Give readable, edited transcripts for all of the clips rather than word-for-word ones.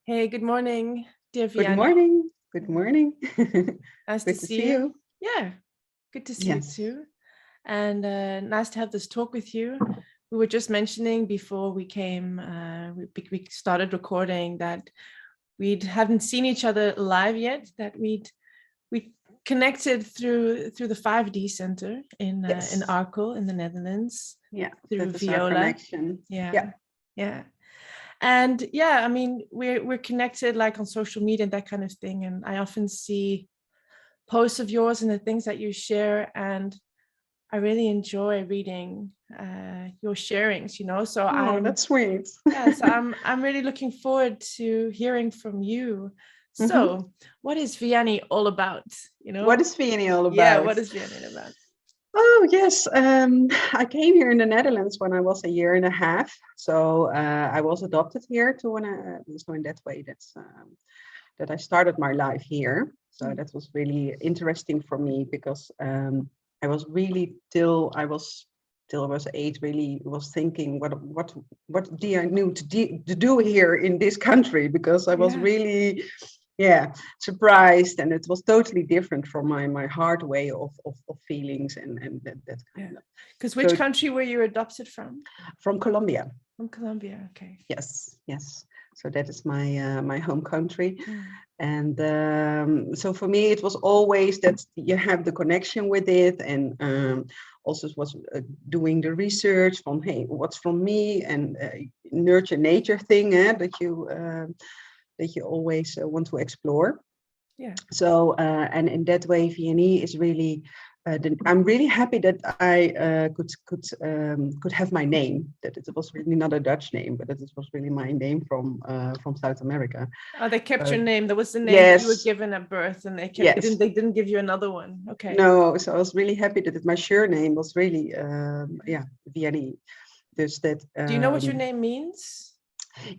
Hey, good morning, dear Good Vianney. morning. Good morning. Nice to Good to see see you. you. Yeah, good to see you Yes. too. And nice to have this talk with you. We were just mentioning before we came, we started recording that we hadn't seen each other live yet, that we connected through the 5D Center in Yes. Arkel in the Netherlands Yeah, through that is our Viola. connection. Yeah, Yeah. yeah. And yeah, I mean, we're connected like on social media and that kind of thing. And I often see posts of yours and the things that you share, and I really enjoy reading your sharings. So Oh, I'm that's sweet. yes, I'm really looking forward to hearing from you. hmm So, what is Vianney all about? What is Vianney all Yeah, about? what is Vianney about? Oh, yes. I came here in the Netherlands when I was a year and a half. So I was adopted here to when so in that way that I started my life here. So that was really interesting for me because I was really till I was 8 really was thinking what do I need to do here in this country, because I was Yeah, really surprised, and it was totally different from my hard way of feelings and that yeah. kind of. Because which So country were you adopted from? from Colombia. From Colombia. Okay. Yes. So that is my home country. Mm. And so for me, it was always that you have the connection with it, and also was doing the research from, hey, what's from me, and nurture nature thing that you always want to explore. Yeah. So and in that way, Vianney is really. I'm really happy that I could have my name. That it was really not a Dutch name, but that it was really my name from South America. Oh, they kept your name. That was the name that you were Yes, given at birth, and they kept. They yes. didn't. They didn't give you another one. Okay. No, so I was really happy that my surname was really Vianney. There's that Do you know what your name means?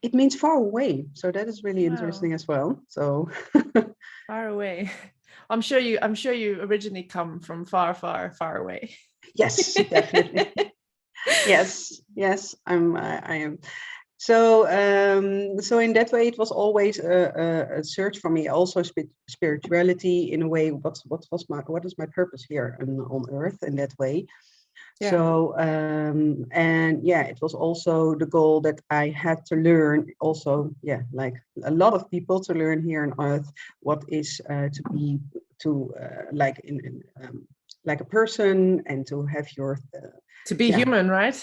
it means far away. So that is really Wow, interesting as well. So far away. I'm sure you. I'm sure you originally come from far, far, far away. yes, definitely. Yes, I am. So in that way, it was always a search for me. Also, spirituality in a way. What is my purpose here on Earth in that way? Yeah. So and yeah, it was also the goal that I had to learn. Also, yeah, like a lot of people, to learn here on Earth what is to be to like like a person, and to have your To be yeah human, right?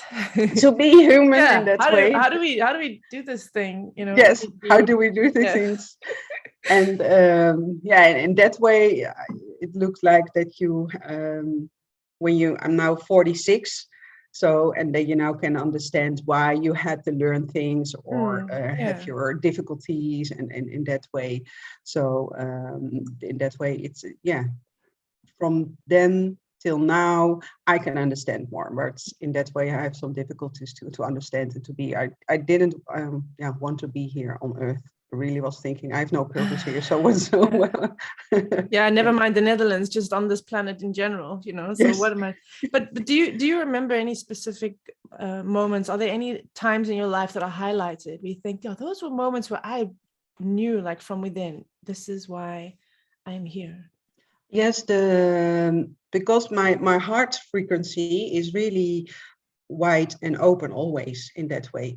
to be human in Yeah. that How do way. how do we do this thing? Yes, how Be, do we do these yeah. things? And yeah, in that way, it looks like that you when you I'm now 46, so and then you now can understand why you had to learn things, or have Yeah. your difficulties, and in that way. So in that way, it's yeah, from then till now I can understand more, but in that way I have some difficulties to understand and to be. I didn't want to be here on Earth. I really was thinking I have no purpose here, so what's so Yeah, never yeah. mind the Netherlands, just on this planet in general, So Yes. what am I? But do you remember any specific moments? Are there any times in your life that are highlighted? We think, oh, those were moments where I knew, like from within, this is why I'm here. Yes, the because my heart frequency is really wide and open always in that way.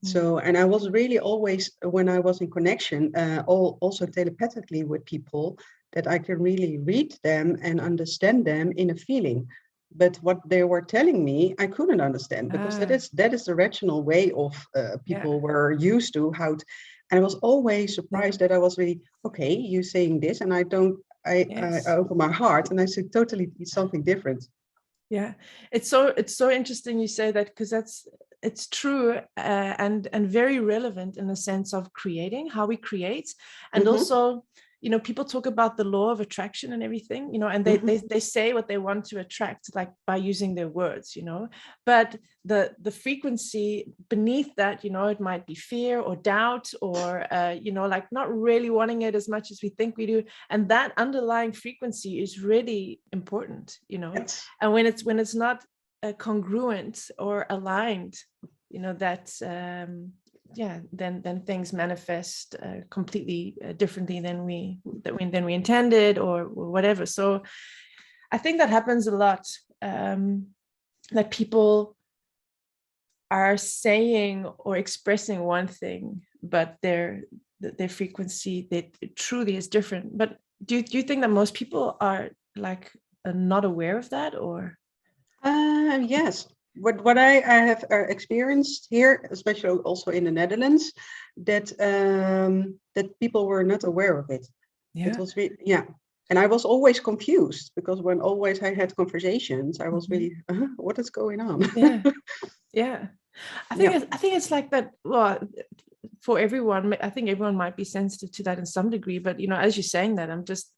Mm. So, and I was really always, when I was in connection, also telepathically with people, that I can really read them and understand them in a feeling. But what they were telling me, I couldn't understand, because Ah, that is the rational way of yeah, people were used to how. And I was always yeah, surprised that I was really okay. You saying this, and I don't. I yes. open my heart and I said totally something different. Yeah, it's so interesting you say that, because it's true, and very relevant in the sense of creating, how we create. And hmm also, people talk about the law of attraction and everything, and they, they hmm they say what they want to attract, like by using their words, but the frequency beneath that, it might be fear or doubt, or like not really wanting it as much as we think we do. And that underlying frequency is really important. Yes. And when it's not congruent or aligned, that's then things manifest completely differently than we intended, or whatever. So I think that happens a lot, that people are saying or expressing one thing, but their frequency, that truly is different. But do you think that most people are like not aware of that, or? Yes. What I have experienced here, especially also in the Netherlands, that that people were not aware of it. It was really, and I was always confused, because when always I had conversations, I was really, what is going on? Yeah. I think it's like that. Well, for everyone, I think everyone might be sensitive to that in some degree. But as you're saying that, I'm just,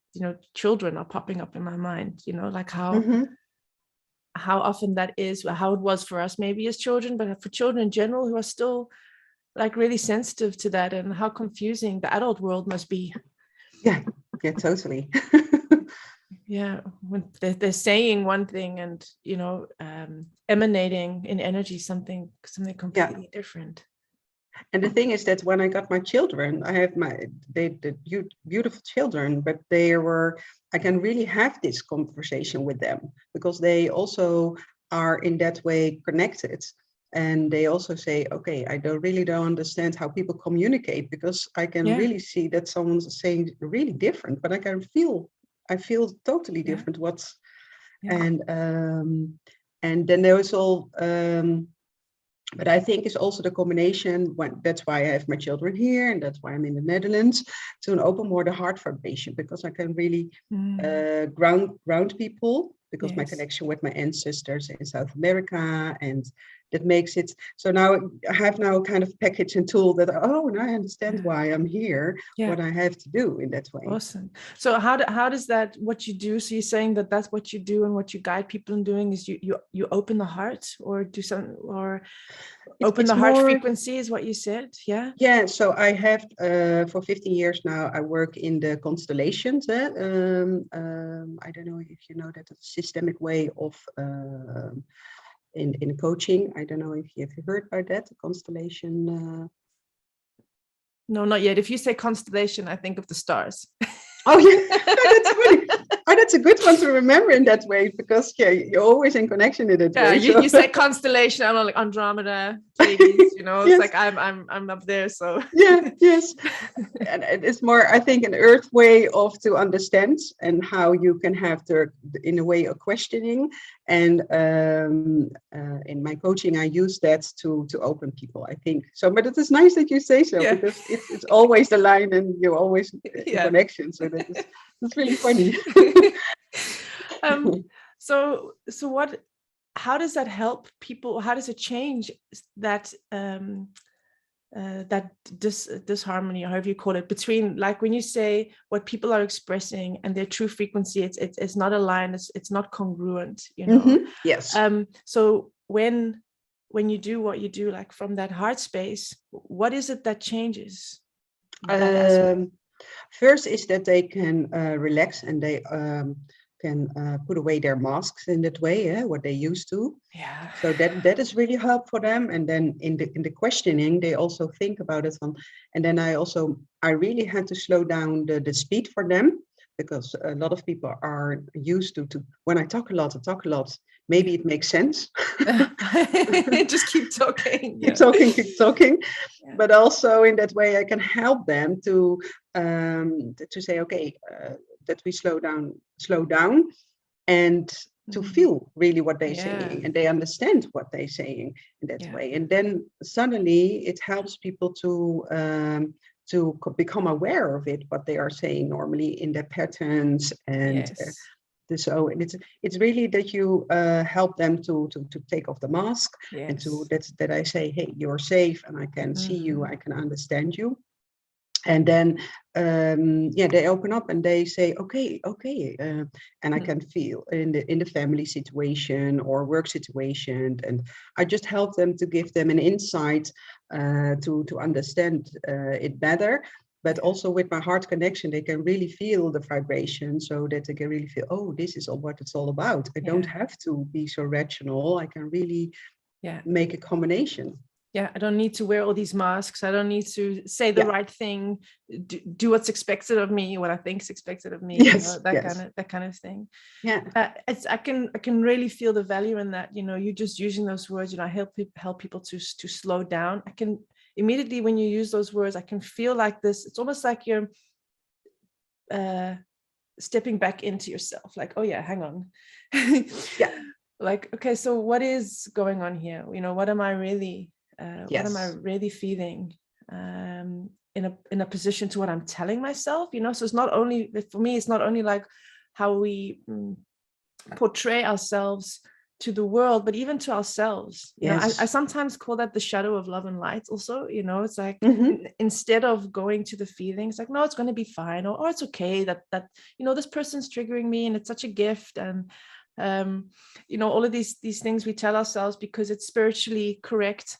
children are popping up in my mind. Like how often that is, or how it was for us maybe as children, but for children in general who are still like really sensitive to that, and how confusing the adult world must be. Yeah, totally. When they're saying one thing and emanating in energy something completely different. And the thing is that when I got my children, I have beautiful children, but I can really have this conversation with them, because they also are in that way connected. And they also say, okay, I don't understand how people communicate, because I can really see that someone's saying really different, but I feel totally different. And then there is all, but I think it's also the combination. That's why I have my children here, and that's why I'm in the Netherlands, to open more the heart vibration, because I can really ground people, because my connection with my ancestors in South America, and that makes it. So now I have kind of package and tool that, now I understand why I'm here, what I have to do in that way. Awesome. So how does that, what you do? So you're saying that that's what you do, and what you guide people in doing is you open the heart, or do some, or open the heart frequency is what you said. Yeah. So I have for 15 years now, I work in the constellations. I don't know if you know that, it's a systemic way of in coaching. I don't know if you have heard about that, constellation. No, not yet. If you say constellation, I think of the stars. Oh yeah, that's funny. That's a good one to remember in that way, because you're always in connection in that way. You say constellation, I'm like Andromeda, Pleiades, it's like I'm up there. So yes. And it's more, I think, an earth way of to understand, and how you can have in a way a questioning. And in my coaching, I use that to open people, I think. So, but it is nice that you say so, because it's always the line, and you're always in connection. So that's really funny. So how does that help people? How does it change that that disharmony, or however you call it, between, like, when you say what people are expressing and their true frequency, it's not aligned, it's not congruent, Yes. So when you do what you do, like from that heart space, what is it that changes? First is that they can relax, and they can put away their masks in that way, what they used to. So that is really helpful for them. And then in the questioning, they also think about it. And then I really had to slow down the speed for them, because a lot of people are used to when I talk a lot. Maybe it makes sense. Just keep talking. Keep talking. But also in that way, I can help them to say, okay, that we slow down, and to feel really what they're saying, and they understand what they're saying in that way. And then suddenly it helps people to become aware of it, what they are saying normally in their patterns. And so it's really that you help them to take off the mask, and that I say, hey, you're safe, and I can see you, I can understand you. And then they open up, and they say, okay, and I can feel in the family situation or work situation, and I just help them to give them an insight to understand it better. But also with my heart connection, they can really feel the vibration, so that they can really feel, oh, this is what it's all about. I don't have to be so rational. I can really make a combination. Yeah, I don't need to wear all these masks. I don't need to say the right thing, do what's expected of me, what I think is expected of me. Yes, that kind of thing. Yeah. I can really feel the value in that. You just using those words. I help people to slow down. I can immediately, when you use those words, I can feel like this. It's almost like you're stepping back into yourself. Like, oh yeah, hang on. Yeah. Like, okay, so what is going on here? What am I really? What am I really feeling in a position to what I'm telling myself? So it's not only, for me, it's not only like how we portray ourselves to the world, but even to ourselves. I sometimes call that the shadow of love and light also. It's like, instead of going to the feelings like, no, it's going to be fine, or it's okay that this person's triggering me and it's such a gift, and all of these things we tell ourselves because it's spiritually correct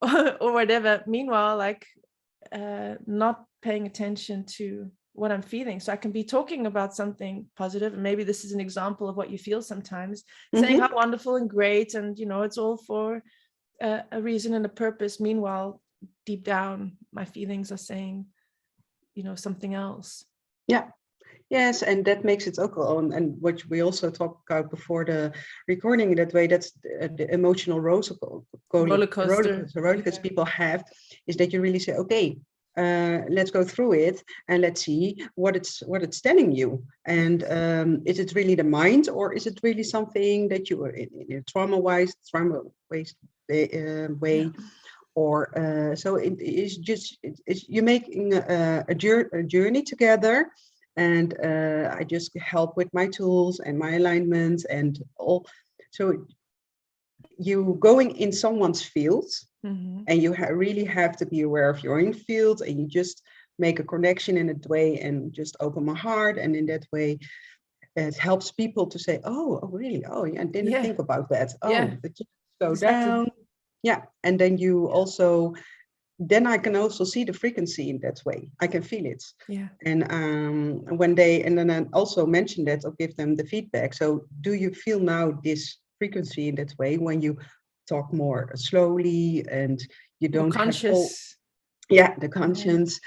or whatever. Meanwhile, like not paying attention to what I'm feeling. So I can be talking about something positive, and maybe this is an example of what you feel sometimes, saying how wonderful and great, and it's all for a reason and a purpose. Meanwhile, deep down, my feelings are saying, something else. Yeah. Yes, and that makes it ook on, and what we also talked about before the recording, that way, that's the emotional roller coaster people have, is that you really say, okay, let's go through it and let's see what it's telling you. And is it really the mind, or is it really something that you are in a trauma-based way? Or so it is just, you're making a journey together. And I just help with my tools and my alignment and all. So you going in someone's field, and you really have to be aware of your own field, and you just make a connection in that way, and just open my heart. And in that way, it helps people to say, oh really? Oh, yeah, I didn't think about that. Oh, but just go down. Yeah, and then you also. Then I can also see the frequency in that way. I can feel it. Yeah. And then I also mention that, or give them the feedback. So do you feel now this frequency in that way when you talk more slowly and you don't have all, the conscience,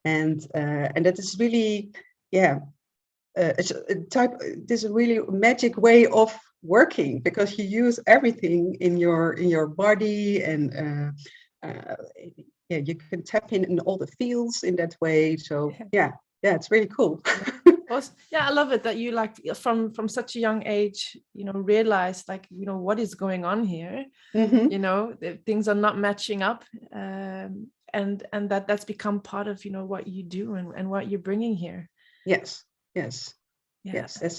and that is really, it's a type. This is a really magic way of working, because you use everything in your body, and you can tap in all the fields in that way. So it's really cool. I love it that you, like, from such a young age, realize, like, what is going on here. Things are not matching up, and that's become part of what you do and what you're bringing here. Yes, that's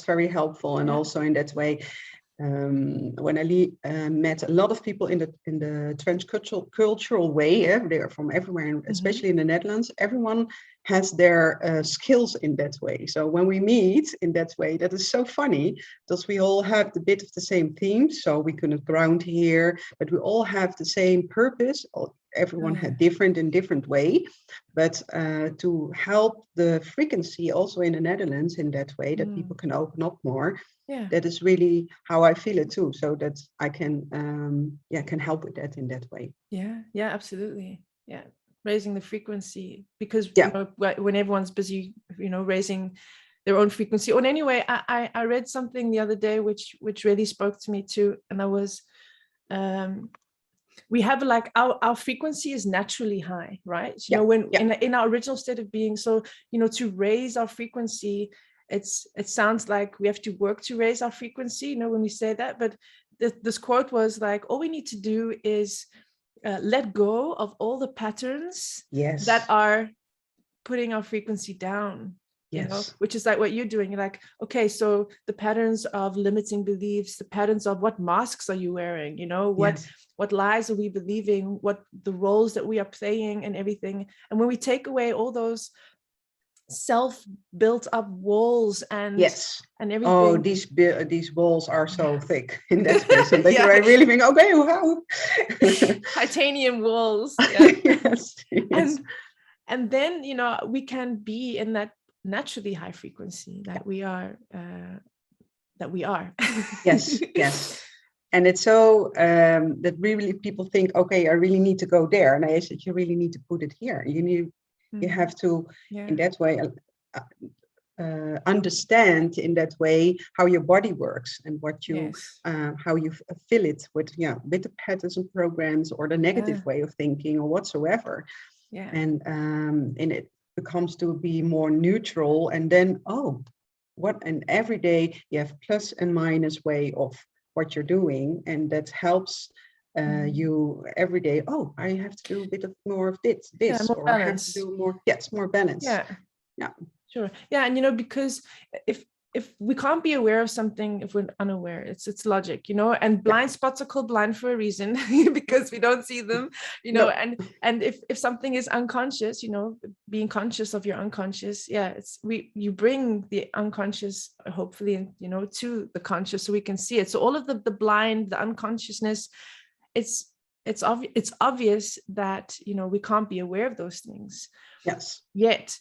very helpful. And also in that way, when I met a lot of people in the transcultural way, they are from everywhere, especially in the Netherlands. Everyone has their skills in that way. So when we meet in that way, that is so funny, because we all have a bit of the same themes. So we couldn't ground here, but we all have the same purpose. Everyone had different way, but to help the frequency also in the Netherlands in that way, that people can open up more. That is really how I feel it too. So that I can help with that in that way. Yeah, absolutely. Yeah, raising the frequency, because when everyone's busy, raising their own frequency. Or anyway, I read something the other day which really spoke to me too, and I was. We have, like, our frequency is naturally high, right? When in our original state of being. So to raise our frequency, it sounds like we have to work to raise our frequency, when we say that. But this quote was like, all we need to do is let go of all the patterns that are putting our frequency down. Which is like what you're doing. You're like, okay, so the patterns of limiting beliefs, the patterns of what masks are you wearing, what lies are we believing, what the roles that we are playing and everything. And when we take away all those self-built up walls and everything. Oh, these walls are so thick in that space. And then I really think, okay, wow. Titanium walls. And then, we can be in that naturally high frequency that we are. Yes. And it's so that really people think, okay, I really need to go there. And I said, you really need to put it here. You have to, in that way, understand in that way how your body works and what you, how you fill it with the patterns and programs or the negative way of thinking or whatsoever. Yeah. And it becomes to be more neutral. And then, and every day you have plus and minus way of what you're doing, and that helps you every day. I have to do a bit of more of this, or balance. I have to do more. Yes, more balance. Yeah. Sure. Yeah, and because if we can't be aware of something if we're unaware, it's logic, and blind spots are called blind for a reason because we don't see them, and if something is unconscious, being conscious of your unconscious, you bring the unconscious hopefully, to the conscious so we can see it. So all of the blind, the unconsciousness, it's obvious that we can't be aware of those things yet,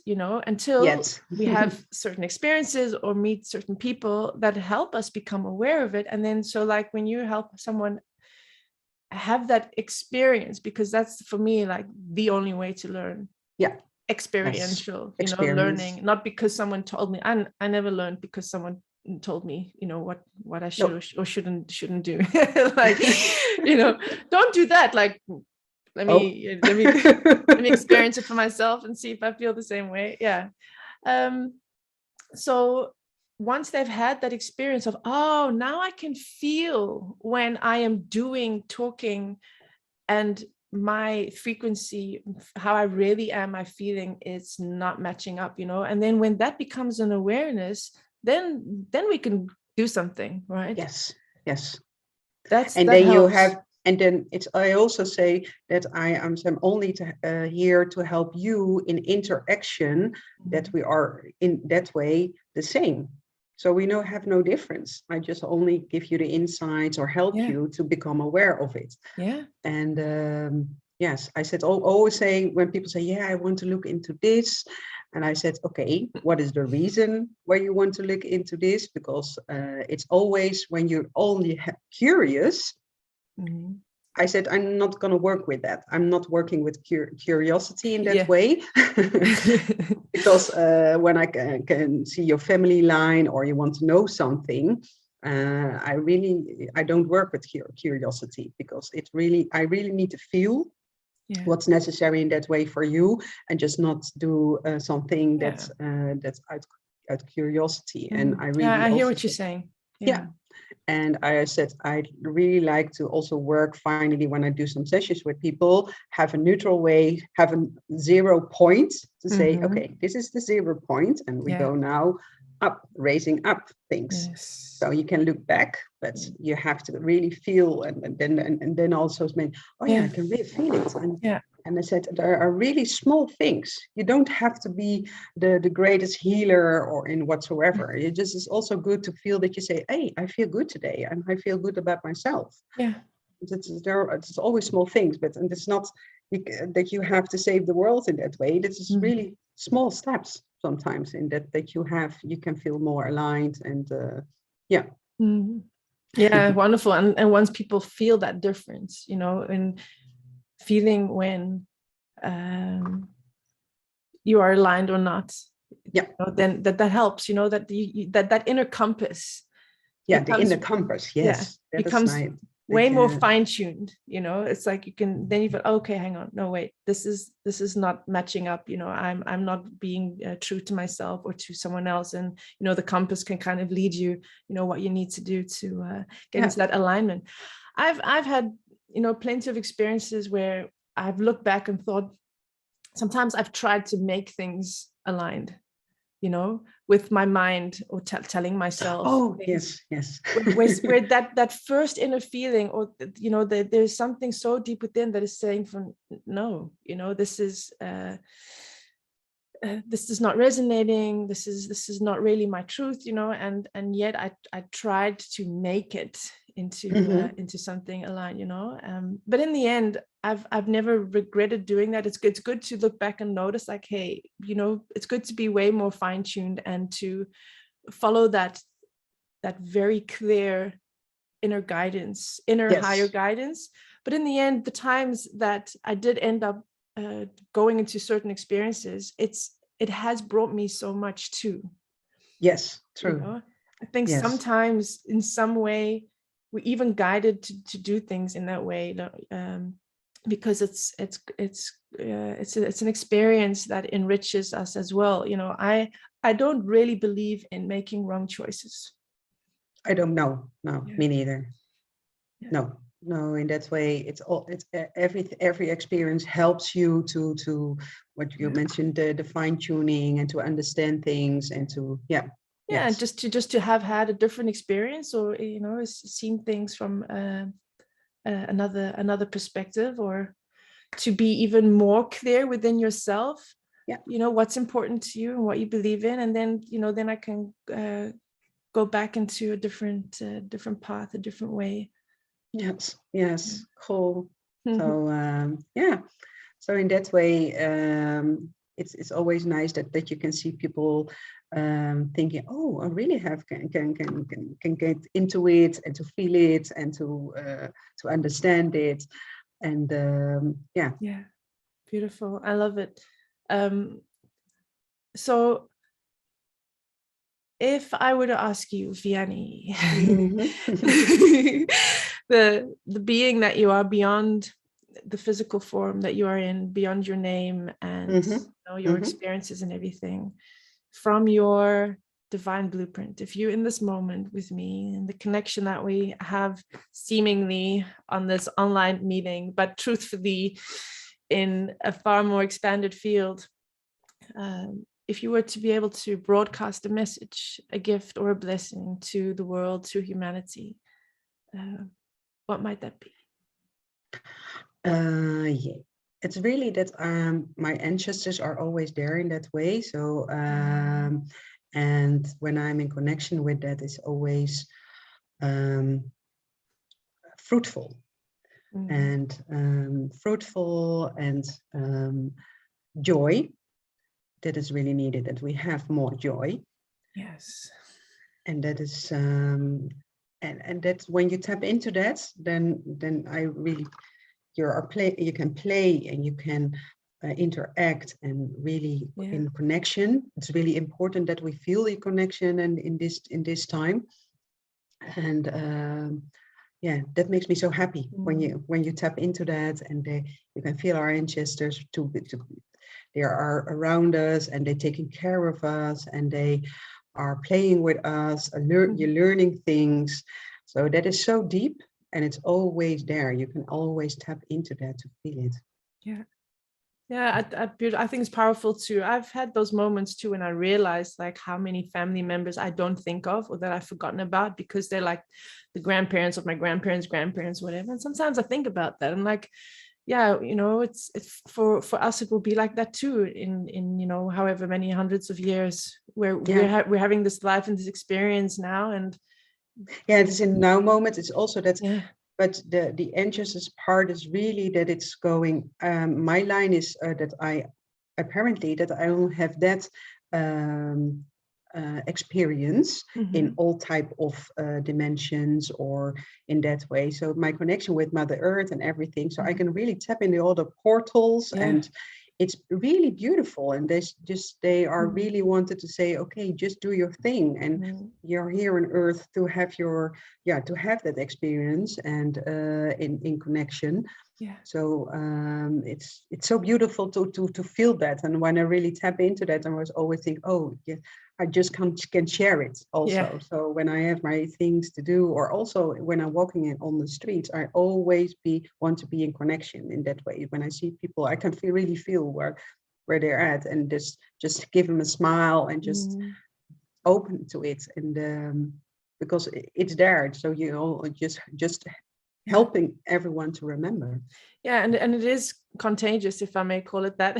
until we have certain experiences or meet certain people that help us become aware of it. And then so like when you help someone have that experience, because that's for me like the only way to learn, experiential learning, not because someone told me. I never learned because someone told me what I should or shouldn't do. Like don't do that. Like let me experience it for myself and see if I feel the same way. So once they've had that experience of now I can feel when I am talking and my frequency, how I really am, my feeling is not matching up, and then when that becomes an awareness, then we can do something, right? Yes. Then helps. You have, and then I also say that I'm only here to help you in interaction, that we are in that way the same. So we have no difference. I just only give you the insights or help you to become aware of it. Yeah. And yes, I said, always say when people say, I want to look into this. And I said, okay, what is the reason why you want to look into this? Because it's always when you're only curious. Mm-hmm. I said, I'm not going to work with that. I'm not working with curiosity in that way. Because when I can see your family line or you want to know something, I don't work with curiosity, because I really need to feel what's necessary in that way for you, and just not do something that's out curiosity. And I hear what you're saying. And I said, I'd really like to also work finally when I do some sessions with people, have a neutral way, have a 0 point to say, okay, this is the 0 point, and we go now up, raising up things. Yes. So you can look back, but you have to really feel, and then also mean, I can really feel it. And I said, there are really small things. You don't have to be the greatest healer or in whatsoever. It just is also good to feel that you say, hey, I feel good today, and I feel good about myself. Yeah. It's always small things, but it's not that you have to save the world in that way. This is really small steps sometimes in that you can feel more aligned and wonderful. And once people feel that difference, in feeling when you are aligned or not, then that helps, that inner compass. The inner compass, yes. Becomes way more fine-tuned, it's like you can then feel, okay, hang on, no wait, this is not matching up, I'm not being true to myself or to someone else, and the compass can kind of lead you, what you need to do to get into that alignment. I've had plenty of experiences where I've looked back and thought, sometimes I've tried to make things aligned, with my mind, or telling myself yes where that first inner feeling, or there's something so deep within that is saying, no, this is not resonating, this is not really my truth, and yet I tried to make it into something aligned, but in the end I've never regretted doing that. It's good to look back and notice, like, hey, it's good to be way more fine-tuned and to follow that very clear inner guidance, inner Yes. higher guidance. But in the end, the times that I did end up going into certain experiences, it has brought me so much too. Yes, You true. know, I think Yes. sometimes in some way we're even guided to do things in that way, because it's an experience that enriches us as well. You know, I don't really believe in making wrong choices. I don't know. No, Yeah. me neither. Yeah. No, in that way, it's every experience helps you to what you mentioned, the fine tuning and to understand things and to and yes. just to have had a different experience, or you know, seen things from another perspective, or to be even more clear within yourself. You know, what's important to you and what you believe in, and then you know, then I can go back into a different path, a different way. Yes, cool. So so in that way, it's always nice that you can see people thinking, oh, I really can get into it and to feel it and to understand it, and beautiful. I love it. So if I were to ask you, Vianney, the being that you are beyond the physical form that you are in, beyond your name and you know, your experiences and everything, from your divine blueprint, if you in this moment with me and the connection that we have seemingly on this online meeting, but truthfully in a far more expanded field, if you were to be able to broadcast a message, a gift or a blessing to the world, to humanity, what might that be? It's really that my ancestors are always there in that way. So and when I'm in connection with that, it's always fruitful and joy. That is really needed, that we have more joy. Yes. And that is and that's when you tap into that, then I really you can play and you can interact and really in connection. It's really important that we feel the connection and in this time. And that makes me so happy when you tap into that, and you can feel our ancestors they are around us and they're taking care of us and they are playing with us. You're learning things. So that is so deep and it's always there. You can always tap into that to feel it. I think it's powerful too. I've had those moments too when I realized like how many family members I don't think of or that I've forgotten about because they're like the grandparents of my grandparents, whatever. And sometimes I think about that. I'm like, yeah, you know, it's for us, it will be like that too in you know, however many hundreds of years where we're having this life and this experience now. And it's in now moment. It's also that but the ancestors part is really that it's going. My line is that I don't have that experience in all type of dimensions or in that way. So my connection with Mother Earth and everything, so I can really tap into all the portals and it's really beautiful. And they are really wanted to say, okay, just do your thing. And you're here on Earth to have to have that experience and in connection. So it's so beautiful to feel that. And when I really tap into that, I was always think, oh yeah, I just can share it also. So when I have my things to do, or also when I'm walking on the streets, I always want to be in connection in that way. When I see people, I can really feel where they're at, and just give them a smile and just open to it. And because it's there, so you know, just helping everyone to remember. And it is contagious, if I may call it that.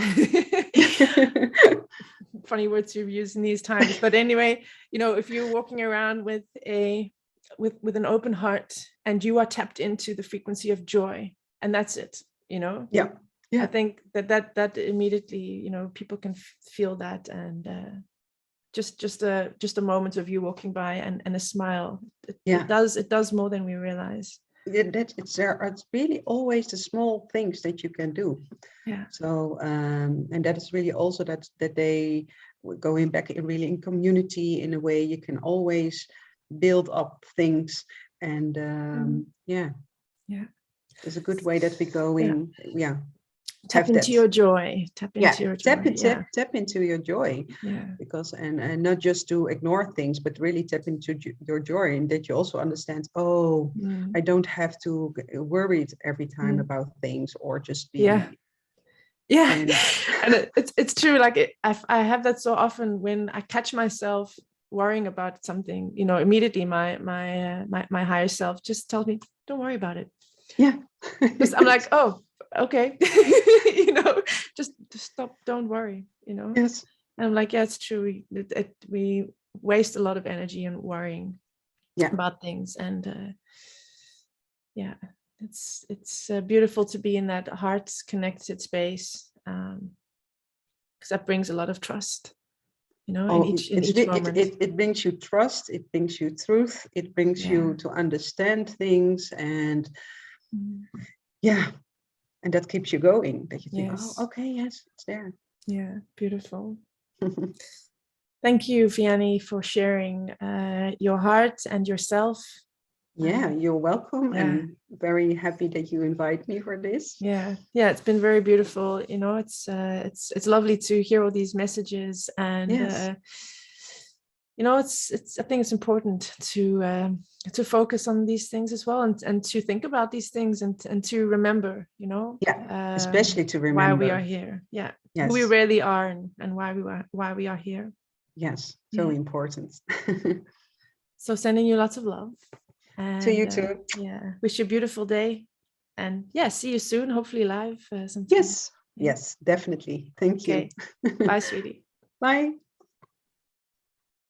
Funny words you've used in these times, but anyway, you know, if you're walking around with an open heart and you are tapped into the frequency of joy, and that's it, you know. I think that immediately, you know, people can feel that, and just a moment of you walking by and a smile. Yeah. It does more than we realize. Yeah, it's really always the small things that you can do. Yeah. So and that is really also that they going back really in community in a way you can always build up things, and yeah, it's a good way that we go in. Yeah. Tap into your joy. Tap into your joy. Tap into your joy. Yeah. Because and not just to ignore things, but really tap into your joy, and that you also understand, I don't have to worry every time about things, or just be. And it's true. Like I have that so often when I catch myself worrying about something, immediately my higher self just tells me, don't worry about it. Yeah. Because I'm like, oh, okay. Just stop, don't worry, Yes. And I'm like, yeah, it's true. We waste a lot of energy in worrying about things. And it's beautiful to be in that heart connected space, because that brings a lot of trust, in each moment. It brings you trust, it brings you truth, it brings you to understand things, and and that keeps you going, that you think, okay, yes, it's there. Yeah, beautiful. Thank you, Vianney, for sharing your heart and yourself. You're welcome. And very happy that you invite me for this. It's been very beautiful. It's lovely to hear all these messages, and it's I think it's important to focus on these things as well, and to think about these things, and to remember, especially to remember why we are here. Who we really are, and why we are here. Yes, so important. So sending you lots of love. And, to you too. Wish you a beautiful day, and see you soon, hopefully live sometime. Yes, definitely. Thank you. Bye, sweetie. Bye.